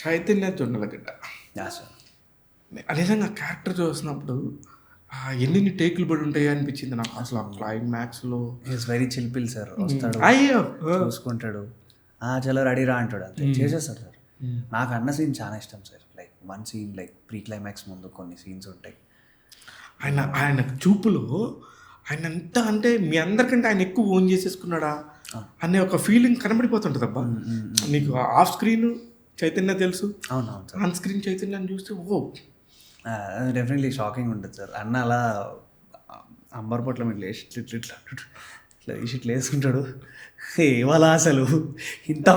Chaitanya Jonnalagadda yeah sir. నిజంగా character చూసినప్పుడు ఎన్ని టేకులు పడి ఉంటాయో అనిపించింది నాకు అసలు ఆ క్లైమాక్స్లో. ఈజ్ వెరీ చిల్పిల్ సార్. వస్తాడు, అయ్యో చూసుకుంటాడు, చలో రెడీ రా అంటాడు, అంతే చేసేస్తాడు సార్. నాకు అన్న సీన్ చాలా ఇష్టం sir. Like one scene, like pre climax ముందు కొన్ని సీన్స్ ఉంటాయి. ఆయన చూపులో ఆయన ఎంత అంటే మీ అందరికంటే ఆయన ఎక్కువ ఓన్ చేసేసుకున్నాడా అనే ఒక ఫీలింగ్ కనబడిపోతుంటుంది అబ్బా. నీకు ఆఫ్ స్క్రీన్ చైతన్య తెలుసు, అవునవును సార్. ఆన్ స్క్రీన్ చైతన్యాన్ని చూస్తే ఓ డెఫినెట్లీ షాకింగ్ ఉంటుంది సార్. అన్న అలా అంబర్పట్ల ఇట్లా వేసి ఇట్లా తీసి ఇట్లా వేసుకుంటాడు. ఏమలా అసలు ఇంత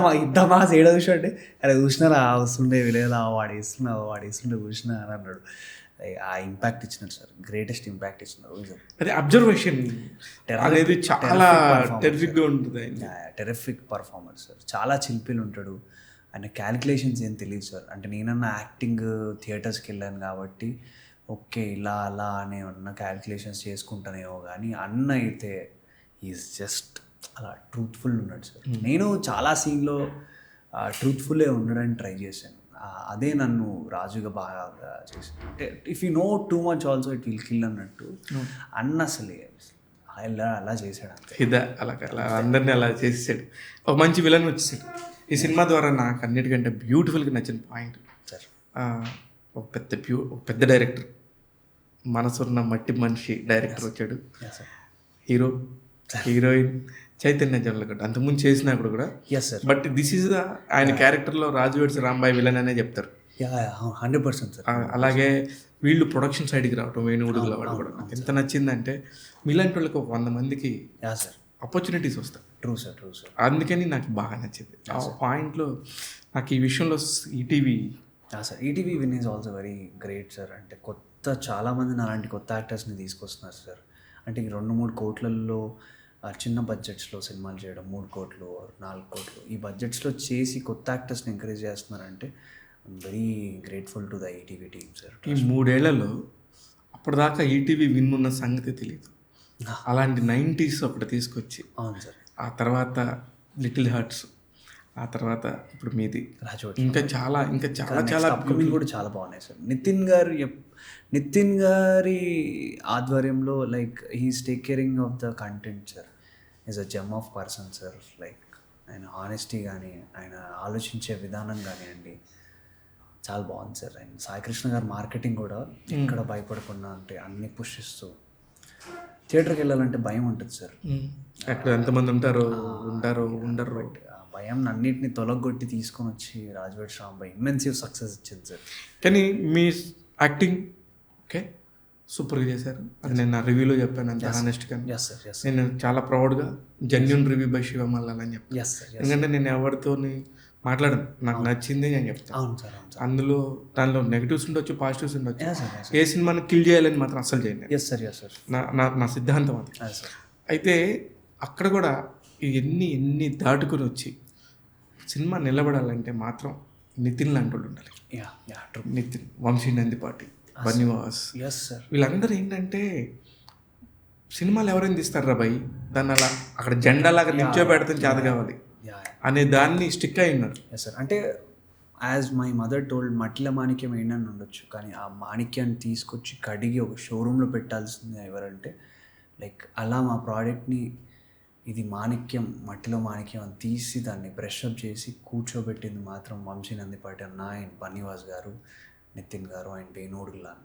మాస్ ఏడ చూసాడంటే, అరే చూసినారా వస్తుండే విలేదా వాడేస్తుండే చూసినా అని అన్నాడు. ఆ ఇంపాక్ట్ ఇచ్చినాడు సార్, గ్రేటెస్ట్ ఇంపాక్ట్ ఇచ్చినారు. అదే అబ్జర్వేషన్ అనేది చాలా టెరిఫిక్గా ఉంటుంది. Terrific performer sir. చాలా చిల్పిల్ ఉంటాడు. ఆయన క్యాలిక్యులేషన్స్ ఏం తెలియదు సార్. అంటే నేనన్నా యాక్టింగ్ థియేటర్స్కి వెళ్ళాను కాబట్టి ఓకే ఇలా అలా అనే ఉన్న క్యాలిక్యులేషన్స్ చేసుకుంటానేమో, కానీ అన్న అయితే ఈజ్ జస్ట్ అలా ట్రూత్ఫుల్ ఉన్నాడు సార్. నేను చాలా సీన్లో ట్రూత్ఫుల్లే ఉండడానికి ట్రై చేశాను. అదే నన్ను రాజుగా బాగా చేశాను. అంటే if you know too much also it will kill అన్నట్టు అన్న అసలే అలా చేశాడు. అంతే ఇదా అలా అందరినీ అలా చేసేసాడు. ఒక మంచి విలన్ వచ్చేసాడు. ఈ సినిమా ద్వారా నాకు అన్నిటికంటే బ్యూటిఫుల్గా నచ్చిన పాయింట్ సార్, ఒక పెద్ద డైరెక్టర్, మనసున్న మట్టి మనిషి డైరెక్టర్ వచ్చాడు. హీరో, హీరోయిన్ చైతన్య జొన్నలగడ్డ అంతకుముందు చేసినప్పుడు కూడా. Yes sir. But this is ఆయన క్యారెక్టర్లో రాజు వెడ్స్ రాంబాయ్ విలన్ అనే చెప్తారు. 100% సార్. అలాగే వీళ్ళు ప్రొడక్షన్ సైడ్కి రావటం, వేణుగుడుగుల వాళ్ళు కూడా నాకు ఎంత నచ్చిందంటే మీలాంటి వాళ్ళకి ఒక 100 మందికి సార్ ఆపర్చునిటీస్ వస్తాయి. True sir, true sir. అందుకని నాకు బాగా నచ్చింది ఆ పాయింట్లో. నాకు ఈ విషయంలో ETV sir, ETV win is also very great sir. అంటే చాలామందిని అలాంటి కొత్త యాక్టర్స్ని తీసుకొస్తున్నారు సార్. అంటే ఈ 2-3 కోట్లలో చిన్న బడ్జెట్స్లో సినిమాలు చేయడం, 3 కోట్లు 4 కోట్లు ఈ బడ్జెట్స్లో చేసి కొత్త యాక్టర్స్ని ఎంకరేజ్ చేస్తున్నారంటే I'm very grateful to the ETV team sir. ఈ 3 ఏళ్లలో అప్పటిదాకా ఈటీవీ విన్ ఉన్న సంగతి తెలియదు. అలాంటి 90s ఒకటి తీసుకొచ్చి, అవును సార్, ఆ తర్వాత లిటిల్ హార్ట్స్, ఆ తర్వాత ఇప్పుడు మీది రాజు, ఇంకా చాలా చాలా అప్కమింగ్ కూడా చాలా బాగున్నాయి సార్. నితిన్ గారి ఆధ్వర్యంలో like he's take caring of the content sir. Is a gem of person sir. Like ఆయన హానెస్టీ కానీ, ఆయన ఆలోచించే విధానం కానివ్వండి చాలా బాగుంది సార్. ఆయన సాయికృష్ణ గారు మార్కెటింగ్ కూడా ఎక్కడ భయపడకుండా, అంటే అన్ని పుష్టిస్తూ, థియేటర్కి వెళ్ళాలంటే భయం ఉంటుంది సార్. అక్కడ ఎంతమంది ఉండరు. భయం అన్నింటినీ తొలగొట్టి తీసుకొని వచ్చి రాజువేడ్ శ్రాంబాయ్ ఇమ్మెన్సివ్ సక్సెస్ ఇచ్చింది సార్. కానీ మీ యాక్టింగ్ ఓకే సూపర్గా చేశారు. అది నేను నా రివ్యూలో చెప్పాను అంత హానెస్ట్గా. నేను చాలా ప్రౌడ్గా జెన్యూన్ రివ్యూ బై శివమల్లాల్ అని చెప్పాను. ఎందుకంటే నేను ఎవరితో మాట్లాడను, నాకు నచ్చింది నేను చెప్తాను. అవును సార్. దానిలో నెగిటివ్స్ ఉండొచ్చు, పాజిటివ్స్ ఉండొచ్చు. ఏ సినిమాని కిల్ చేయాలని మాత్రం అస్సలు చేయండి. నా సిద్ధాంతం అది. అయితే అక్కడ కూడా ఎన్ని దాటుకుని వచ్చి సినిమా నిలబడాలంటే మాత్రం నితిన్ లాంటి వాళ్ళు ఉండాలి. నితిన్, వంశీ నందిపాటి, బన్నివాస్, వీళ్ళందరూ ఏంటంటే సినిమాలు ఎవరైనా తీస్తారు రా భయ్, దాన్ని అలా అక్కడ జెండాలాగా నిల్చోబెడతాం చేత కావాలి అనే దాన్ని స్టిక్ అయి ఉన్నారు. సార్ అంటే యాజ్ మై మదర్ టోల్డ్, మట్టిల మాణిక్యం ఏంటని ఉండొచ్చు, కానీ ఆ మాణిక్యాన్ని తీసుకొచ్చి కడిగి ఒక షోరూంలో పెట్టాల్సింది ఎవరంటే లైక్ అలా మా ప్రోడక్ట్ని ఇది మాణిక్యం, మట్టిలో మాణిక్యం అని తీసి దాన్ని బ్రష్అప్ చేసి కూర్చోబెట్టింది మాత్రం వంశీ నందిపాటి అన్న, ఆయన బన్నివాస్ గారు, నితిన్ గారు, ఆయన వేణుగుడుగుల